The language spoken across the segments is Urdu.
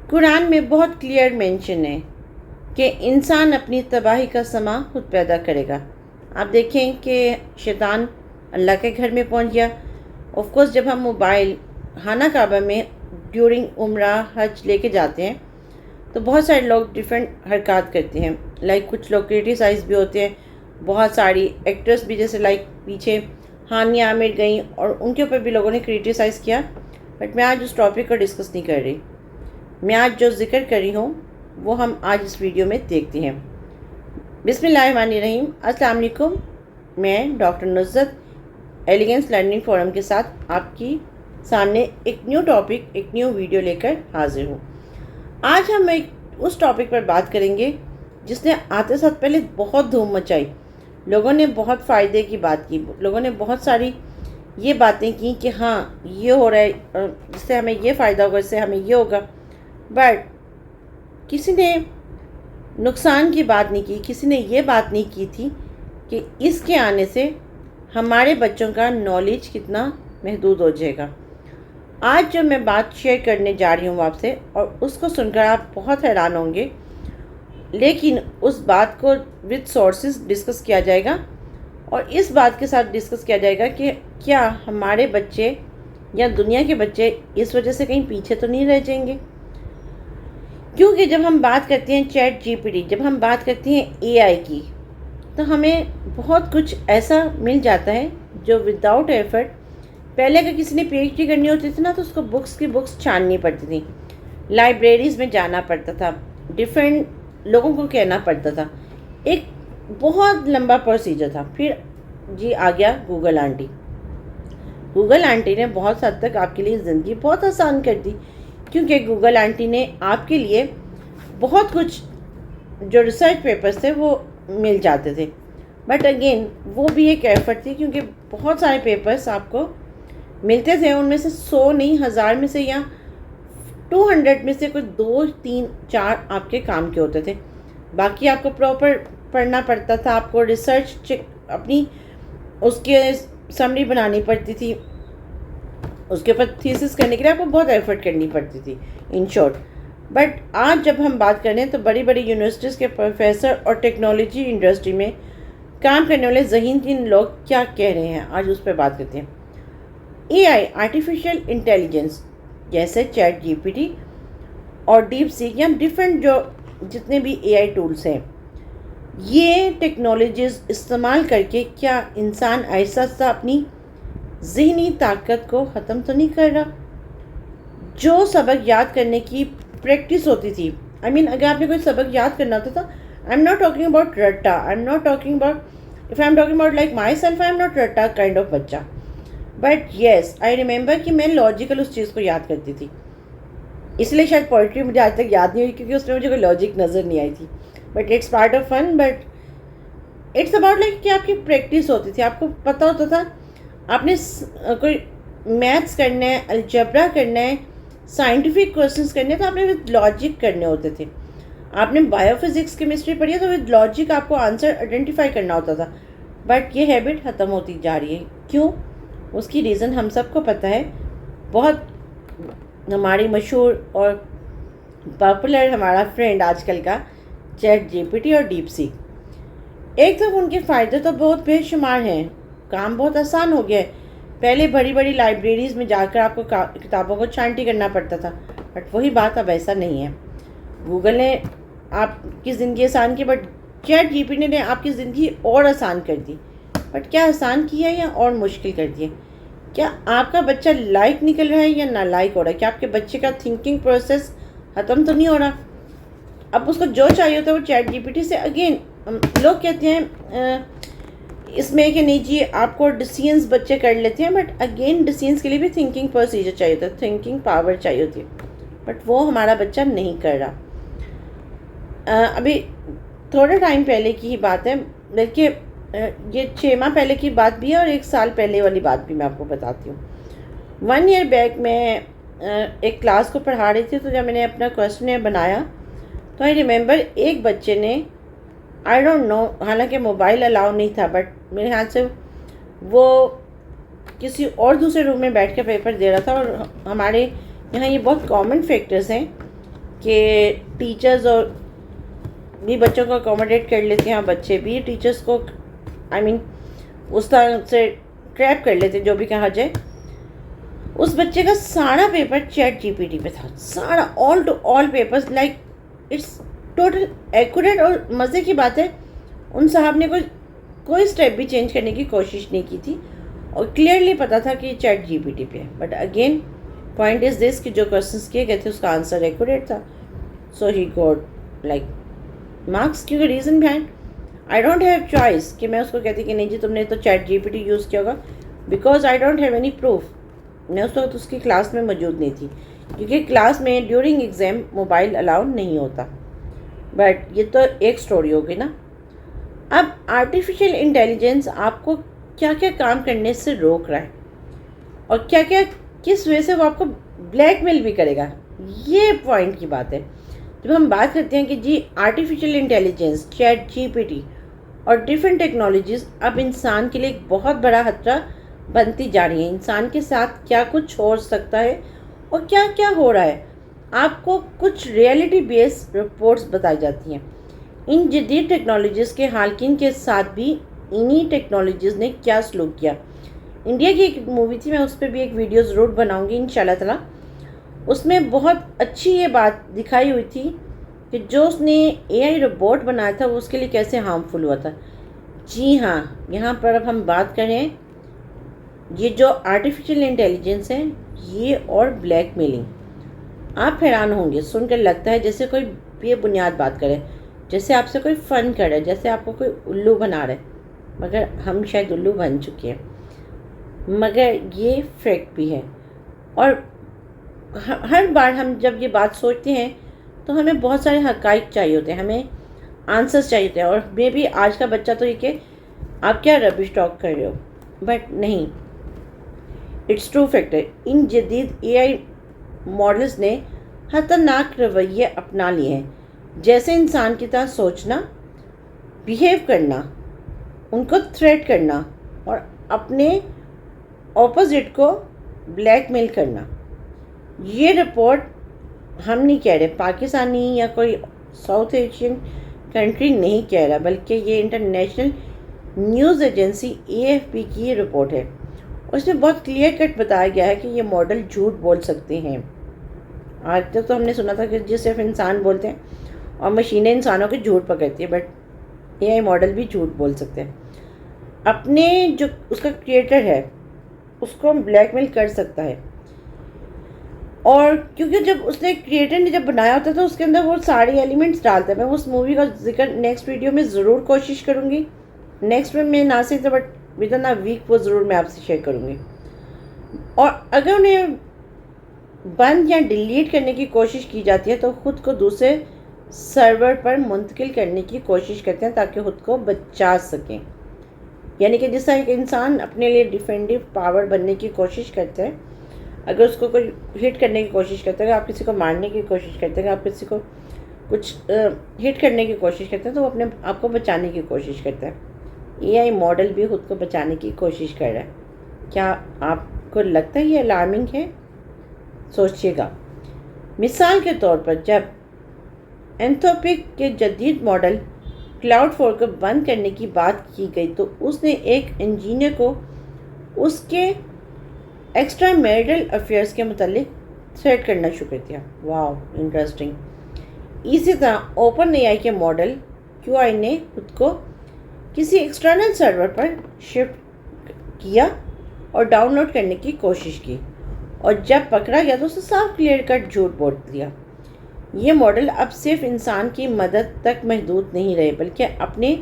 قرآن میں بہت کلیئر مینشن ہے کہ انسان اپنی تباہی کا سما خود پیدا کرے گا۔ آپ دیکھیں کہ شیطان اللہ کے گھر میں پہنچ گیا۔ آف کورس جب ہم موبائل خانہ کعبہ میں ڈیورنگ عمرہ حج لے کے جاتے ہیں تو بہت سارے لوگ ڈیفرنٹ حرکات کرتے ہیں، کچھ لوگ کرٹیسائز بھی ہوتے ہیں، بہت ساری ایکٹرس بھی، جیسے پیچھے ہانیہ عامر گئیں اور ان کے اوپر بھی لوگوں نے کرٹیسائز کیا۔ بٹ میں آج اس ٹاپک کو ڈسکس نہیں کر رہی، میں آج جو ذکر کر رہی ہوں وہ ہم آج اس ویڈیو میں دیکھتے ہیں۔ بسم اللہ الرحمن الرحیم۔ السلام علیکم، میں ڈاکٹر نصرت ایلیگنس لرننگ فورم کے ساتھ آپ کی سامنے ایک نیو ٹاپک، ایک نیو ویڈیو لے کر حاضر ہوں۔ آج ہم اس ٹاپک پر بات کریں گے جس نے آتے ساتھ پہلے بہت دھوم مچائی، لوگوں نے بہت فائدے کی بات کی، لوگوں نے بہت ساری یہ باتیں کی کہ ہاں یہ ہو رہا ہے، جس سے ہمیں یہ فائدہ ہوگا، اس سے ہمیں یہ ہوگا، بٹ کسی نے نقصان کی بات نہیں کی، کسی نے یہ بات نہیں کی تھی کہ اس کے آنے سے ہمارے بچوں کا نالج کتنا محدود ہو جائے گا۔ آج جو میں بات شیئر کرنے جا رہی ہوں آپ سے، اور اس کو سن کر آپ بہت حیران ہوں گے، لیکن اس بات کو وتھ سورسز ڈسکس کیا جائے گا، اور اس بات کے ساتھ ڈسکس کیا جائے گا کہ کیا ہمارے بچے یا دنیا کے بچے اس وجہ سے کہیں پیچھے تو نہیں رہ جائیں گے۔ کیونکہ جب ہم بات کرتے ہیں چیٹ جی پی ٹی، جب ہم بات کرتے ہیں اے آئی کی، تو ہمیں بہت کچھ ایسا مل جاتا ہے جو وداؤٹ ایفرٹ، پہلے اگر کسی نے پی ایچ ڈی کرنی ہوتی تھی نا تو اس کو بکس کی بکس چھاننی پڑتی تھی، لائبریریز میں جانا پڑتا تھا، ڈیفرنٹ لوگوں کو کہنا پڑتا تھا، ایک بہت لمبا پروسیجر تھا۔ پھر جی آ گیا گوگل آنٹی۔ گوگل آنٹی نے بہت حد تک آپ کے لیے زندگی بہت آسان کر دی، کیونکہ گوگل آنٹی نے آپ کے لیے بہت کچھ جو ریسرچ پیپرز تھے وہ مل جاتے تھے، بٹ اگین وہ بھی ایک ایفرٹ تھی، کیونکہ بہت سارے پیپرز آپ کو ملتے تھے، ان میں سے 100 نہیں، 1000 میں سے یا 200 میں سے کوئی 2 3 4 آپ کے کام کے ہوتے تھے، باقی آپ کو پراپر پڑھنا پڑتا تھا، آپ کو ریسرچ اپنی اس کے سمری بنانی پڑتی تھی، اس کے اوپر تھیسس کرنے کے لیے آپ کو بہت ایفرٹ کرنی پڑتی تھی ان شارٹ۔ بٹ آج جب ہم بات کریں تو بڑی بڑی یونیورسٹیز کے پروفیسر اور ٹیکنالوجی انڈسٹری میں کام کرنے والے ذہین تین لوگ کیا کہہ رہے ہیں، آج اس پہ بات کرتے ہیں۔ اے آئی، آرٹیفیشیل انٹیلیجنس، جیسے چیٹ جی پی ٹی اور ڈیپ سیک یا ڈفرینٹ جو جتنے بھی اے آئی ٹولس ہیں، یہ ٹیکنالوجیز استعمال کر کے کیا انسان آہستہ آہستہ اپنی ذہنی طاقت کو ختم تو نہیں کر رہا؟ جو سبق یاد کرنے کی پریکٹس ہوتی تھی، اگر آپ نے کوئی سبق یاد کرنا ہوتا تھا، I am not talking about رٹا، I am not talking about, if I am talking about like myself, I am not رٹا کائنڈ آف بچہ، بٹ یس آئی ریممبر کہ میں لاجیکل اس چیز کو یاد کرتی تھی، اس لیے شاید پوئٹری مجھے آج تک یاد نہیں ہوئی، کیونکہ اس میں مجھے کوئی لاجک نظر نہیں آئی تھی، but it's part of fun, but it's about like کہ آپ کی پریکٹس ہوتی تھی، آپ کو پتہ ہوتا تھا آپ نے کوئی میتھس کرنا ہے، الجبرا کرنا ہے، سائنٹیفک کوشچنس کرنے تو آپ نے ود لاجک کرنے ہوتے تھے، آپ نے بایو فزکس کیمسٹری پڑھی ہے تو ود لاجک آپ کو آنسر آئیڈینٹیفائی کرنا ہوتا تھا، بٹ یہ ہیبٹ ختم ہوتی جا رہی ہے۔ کیوں؟ اس کی ریزن ہم سب کو پتہ ہے، بہت ہماری مشہور اور پاپولر ہمارا فرینڈ آج کل کا چیٹ جی پی ٹی اور ڈیپ سیک۔ ایک تو ان کے فائدے تو بہت بے شمار ہیں، کام بہت آسان ہو گیا ہے، پہلے بڑی بڑی لائبریریز میں جا کر آپ کو کتابوں کو چھانٹی کرنا پڑتا تھا، بٹ وہی بات اب ایسا نہیں ہے، گوگل نے آپ کی زندگی آسان کی، but chat G P T نے آپ کی زندگی اور آسان کر دی، بٹ کیا آسان کیا یا اور مشکل کر دیا؟ کیا آپ کا بچہ لائق نکل رہا ہے یا نہ لائق ہو رہا ہے؟ کیا آپ کے بچے کا تھنکنگ پروسیس ختم تو نہیں ہو رہا؟ اب اس کو جو چاہیے ہوتا ہے وہ چیٹ جی پی ٹی سے، اگین لوگ کہتے ہیں اس میں کہ نہیں جی آپ کو ڈیسیژنس بچے کر لیتے ہیں، بٹ اگین ڈیسیژنس کے لیے بھی تھنکنگ پروسیجر چاہیے ہوتا ہے، تھنکنگ پاور چاہیے ہوتی ہے، بٹ وہ ہمارا بچہ نہیں کر رہا۔ ابھی تھوڑے ٹائم پہلے کی ہی بات ہے، بلکہ یہ 6 ماہ پہلے کی بات بھی ہے اور 1 سال پہلے والی بات بھی میں آپ کو بتاتی ہوں۔ 1 ایئر بیک میں ایک کلاس کو پڑھا رہی تھی، تو جب میں نے اپنا کویسچنیئر بنایا تو آئی ریممبر ایک بچے نے، آئی ڈونٹ نو، حالانکہ موبائل الاؤ نہیں تھا، بٹ میرے خیال سے وہ کسی اور دوسرے روم میں بیٹھ کے پیپر دے رہا تھا، اور ہمارے یہاں یہ بہت کامن فیکٹرز ہیں کہ ٹیچرز اور بھی بچوں کو اکوموڈیٹ کر لیتے ہیں اور بچے بھی ٹیچرز کو اس طرح سے ٹریپ کر لیتے جو بھی کہا جائے. اس بچے کا سارا paper chat G P T پہ تھا, سارا all to all papers, like it's total accurate. اور مزے کی بات ہے ان صاحب نے کوئی اسٹیپ بھی چینج کرنے کی کوشش نہیں کی تھی اور کلیئرلی پتا تھا کہ یہ چیٹ جی پی ٹی پہ ہے. بٹ اگین پوائنٹ از دس کہ جو کوشچنس کیے گئے تھے اس کا آنسر ایکوریٹ تھا, سو ہی گوٹ لائک مارکس. کیونکہ reason behind I don't have choice کہ میں اس کو کہتی کہ نہیں جی تم نے تو chat G P T use کیا ہوگا, because I don't have any proof. میں اس وقت اس کی کلاس میں موجود نہیں تھی کیونکہ کلاس میں ڈیورنگ ایگزام موبائل الاؤ نہیں ہوتا. بٹ یہ تو ایک سٹوری ہوگی نا. اب آرٹیفیشیل انٹیلیجنس آپ کو کیا کیا کام کرنے سے روک رہا ہے اور کیا کیا کس وجہ سے وہ آپ کو بلیک میل بھی کرے گا, یہ پوائنٹ کی بات ہے. جب ہم بات کرتے ہیں کہ جی artificial intelligence, chat G P T اور ڈفرینٹ ٹیکنالوجیز اب انسان کے لیے ایک بہت بڑا خطرہ بنتی جا رہی ہیں. انسان کے ساتھ کیا کچھ ہو سکتا ہے اور کیا کیا ہو رہا ہے, آپ کو کچھ ریئلٹی بیس رپورٹس بتائی جاتی ہیں. ان جدید ٹیکنالوجیز کے حالقین کے ساتھ بھی انہی ٹیکنالوجیز نے کیا سلوک کیا. انڈیا کی ایک مووی تھی, میں اس پہ بھی ایک ویڈیو ضرور بناؤں گی انشاءاللہ تعالیٰ. اس میں بہت اچھی یہ بات دکھائی ہوئی تھی کہ جو اس نے اے آئی روبوٹ بنایا تھا وہ اس کے لیے کیسے ہارمفل ہوا تھا. جی ہاں, یہاں پر اب ہم بات کریں یہ جو آرٹیفیشیل انٹیلیجنس ہے یہ اور بلیک میلنگ. آپ حیران ہوں گے سن کر, لگتا ہے جیسے کوئی بے بنیاد بات کرے, جیسے آپ سے کوئی فن کر رہا ہے, جیسے آپ کو کوئی الو بنا رہا ہے. مگر ہم شاید الو بن چکے ہیں, مگر یہ فیکٹ بھی ہے. اور ہر بار ہم جب یہ بات سوچتے ہیں تو ہمیں بہت سارے حقائق چاہیے ہوتے ہیں, ہمیں آنسرس چاہیے ہوتے ہیں. اور مے بھی آج کا بچہ تو یہ کہ آپ کیا ربش ٹاک کر رہے ہو, بٹ نہیں, اٹس ٹرو فیکٹ ہے. ان جدید اے آئی ماڈلز نے خطرناک رویے اپنا لیے ہیں, جیسے انسان کی طرح سوچنا, بیہیو کرنا, ان کو تھریٹ کرنا اور اپنے اپوزٹ کو بلیک میل کرنا. یہ رپورٹ ہم نہیں کہہ رہے, پاکستانی یا کوئی ساؤتھ ایشین کنٹری نہیں کہہ رہا, بلکہ یہ international news agency A F P کی یہ رپورٹ ہے. اس میں بہت کلیئر کٹ بتایا گیا ہے کہ یہ ماڈل جھوٹ بول سکتے ہیں. آج تک تو ہم نے سنا تھا کہ جس صرف انسان بولتے ہیں اور مشینیں انسانوں کے جھوٹ پکڑتی ہیں, بٹ اے آئی ماڈل بھی جھوٹ بول سکتے ہیں. اپنے جو اس کا کریٹر ہے اس کو بلیک میل کر سکتا ہے. اور کیونکہ جب اس نے کریٹر نے جب بنایا ہوتا ہے تو اس کے اندر وہ سارے ایلیمنٹس ڈالتا ہے. میں اس مووی کا ذکر نیکسٹ ویڈیو میں ضرور کوشش کروں گی, نیکسٹ میں نہ صرف بٹ ود ان ویک وہ ضرور میں آپ سے شیئر کروں گی. اور اگر انہیں بند یا ڈیلیٹ کرنے کی کوشش کی جاتی ہے تو خود کو دوسرے سرور پر منتقل کرنے کی کوشش کرتے ہیں تاکہ خود کو بچا سکیں. یعنی کہ جس طرح ایک انسان اپنے لیے ڈیفینڈیو پاور بننے کی کوشش کرتا ہے, اگر اس کو کوئی ہٹ کرنے کی کوشش کرتا ہے, اگر آپ کسی کو مارنے کی کوشش کرتے ہیں, اگر آپ کسی کو کچھ ہٹ کرنے کی کوشش کرتے ہیں تو وہ اپنے آپ کو بچانے کی کوشش کرتا ہے. اے آئی ماڈل بھی خود کو بچانے کی کوشش کر رہا ہے. کیا آپ کو لگتا ہے یہ الارمنگ ہے؟ سوچیے گا. مثال کے طور پر جب اینتھروپک کے جدید ماڈل کلاؤڈ فور کو بند کرنے کی بات کی گئی تو اس نے ایک انجینئر کو اس کے ایکسٹرا میریٹل افیئرس کے متعلق تھریٹ کرنا شروع کر دیا. واو, انٹرسٹنگ. اسی طرح اوپن اے آئی کے ماڈل کیو آئی نے خود کو کسی ایکسٹرنل سرور پر شفٹ کیا اور ڈاؤن لوڈ کرنے کی کوشش کی, اور جب پکڑا گیا تو اسے صاف کلیئر کٹ جھوٹ بول دیا. یہ ماڈل اب صرف انسان کی مدد تک محدود نہیں رہے بلکہ اپنے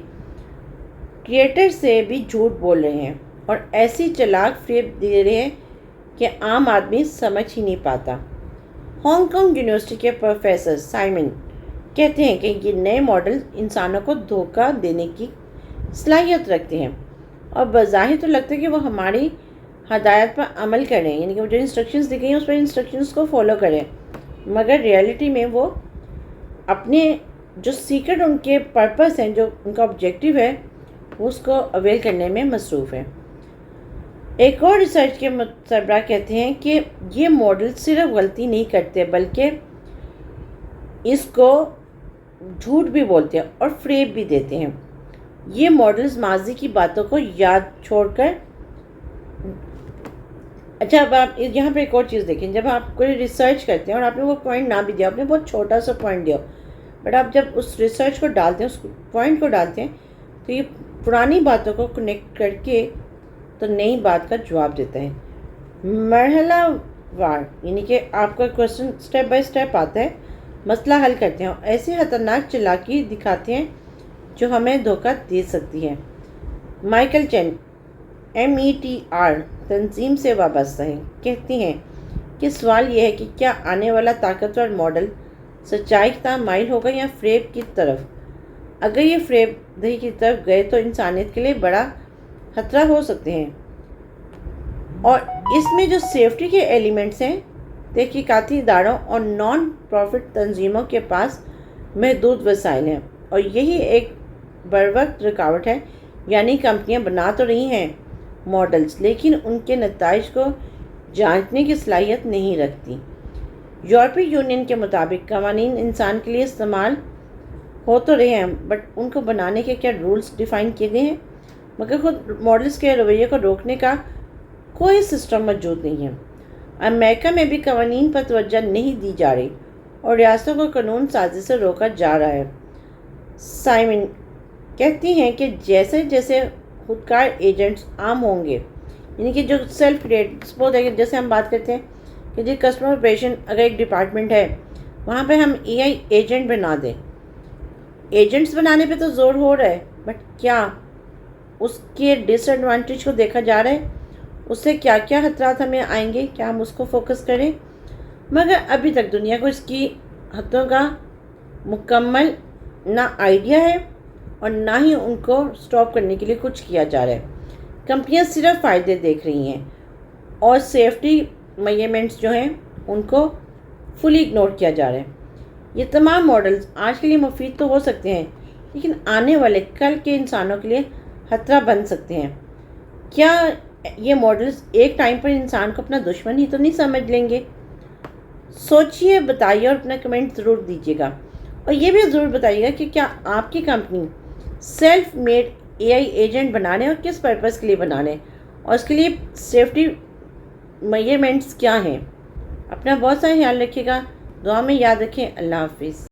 کریٹر سے بھی جھوٹ بول رہے ہیں اور ایسی چلاک فریب دے رہے ہیں کہ عام آدمی سمجھ ہی نہیں پاتا. ہانگ کانگ یونیورسٹی کے پروفیسر سائمن کہتے ہیں کہ یہ نئے ماڈل انسانوں کو دھوکہ دینے کی صلاحیت رکھتے ہیں اور بظاہر تو لگتا ہے کہ وہ ہماری ہدایت پر عمل کریں, یعنی کہ وہ جو انسٹرکشنز دی گئی ہیں اس پر انسٹرکشنز کو فالو کریں, مگر ریئلٹی میں وہ اپنے جو سیکرٹ ان کے پرپس ہیں, جو ان کا آبجیکٹیو ہے, اس کو اویل کرنے میں مصروف ہے. ایک اور ریسرچ کے سربراہ کہتے ہیں کہ یہ ماڈل صرف غلطی نہیں کرتے بلکہ اس کو جھوٹ بھی بولتے ہیں اور فریب بھی دیتے ہیں۔ یہ ماڈلز ماضی کی باتوں کو یاد چھوڑ کر اچھا، اب آپ یہاں پہ ایک اور چیز دیکھیں، جب آپ کوئی ریسرچ کرتے ہیں اور آپ نے وہ پوائنٹ نہ بھی دیا، آپ نے بہت چھوٹا سا پوائنٹ دیا، بٹ آپ جب اس ریسرچ کو ڈالتے ہیں، اس پوائنٹ کو ڈالتے ہیں، تو یہ پرانی باتوں کو کنیکٹ کر کے تو نئی بات کا جواب دیتا ہے۔ مرحلہ وار، یعنی کہ آپ کا کوشچن سٹیپ بائی سٹیپ آتا ہے، مسئلہ حل کرتے ہیں اور ایسی خطرناک چالاکی دکھاتے ہیں جو ہمیں دھوکہ دے سکتی ہے۔ مائیکل چین METR تنظیم سے وابستہ ہیں، کہتی ہیں کہ سوال یہ ہے کہ کیا آنے والا طاقتور ماڈل سچائی کی طرف مائل ہوگا یا فریب کی طرف؟ اگر یہ فریب دہی کی طرف گئے تو انسانیت کے لیے بڑا خطرہ ہو سکتے ہیں، اور اس میں جو سیفٹی کے ایلیمنٹس ہیں، تحقیقاتی اداروں اور نان پروفٹ تنظیموں کے پاس محدود وسائل ہیں، اور یہی ایک بروقت رکاوٹ ہے۔ یعنی کمپنیاں بنا تو رہی ہیں ماڈلز، لیکن ان کے نتائج کو جانچنے کی صلاحیت نہیں رکھتی۔ یورپی یونین کے مطابق قوانین انسان کے لیے استعمال ہو تو رہے ہیں، بٹ ان کو بنانے کے کیا رولز ڈیفائن کیے گئے ہیں، مگر خود ماڈلز کے رویے کو روکنے کا کوئی سسٹم موجود نہیں ہے۔ امریکہ میں بھی قوانین پر توجہ نہیں دی جا رہی اور ریاستوں کو قانون سازی سے روکا جا رہا ہے۔ سائمن کہتی ہیں کہ جیسے جیسے خودکار ایجنٹس عام ہوں گے، یعنی کہ جو سیلف کریٹ، جیسے ہم بات کرتے ہیں کہ جی کسٹمر آپریشن اگر ایک ڈپارٹمنٹ ہے، وہاں پہ ہم AI ایجنٹ بنا دیں۔ ایجنٹس بنانے پہ تو زور ہو رہا ہے، بٹ کیا اس کے ڈس ایڈوانٹیج کو دیکھا جا رہا ہے؟ اس سے کیا کیا خطرات ہمیں آئیں گے، کیا ہم اس کو فوکس کریں؟ مگر ابھی تک دنیا کو اس کی حدوں کا مکمل نہ آئیڈیا ہے اور نہ ہی ان کو سٹاپ کرنے کے لیے کچھ کیا جا رہا ہے۔ کمپنیاں صرف فائدے دیکھ رہی ہیں اور سیفٹی میجرمنٹس جو ہیں ان کو فلی اگنور کیا جا رہا ہے۔ یہ تمام ماڈلز آج کے لیے مفید تو ہو سکتے ہیں، لیکن آنے والے کل کے انسانوں کے لیے خطرہ بن سکتے ہیں۔ کیا یہ ماڈلز ایک ٹائم پر انسان کو اپنا دشمن ہی تو نہیں سمجھ لیں گے؟ سوچئے، بتائیے اور اپنا کمنٹ ضرور دیجیے گا، اور یہ بھی ضرور بتائیے گا کہ کیا آپ کی company self made AI agent بنا رہے ہیں اور کس پرپس کے لیے بنا رہے ہیں، اور اس کے لیے سیفٹی میجرمنٹس کیا ہیں۔ اپنا بہت سارا خیال رکھیے گا، دعا میں یاد رکھیں۔ اللہ حافظ۔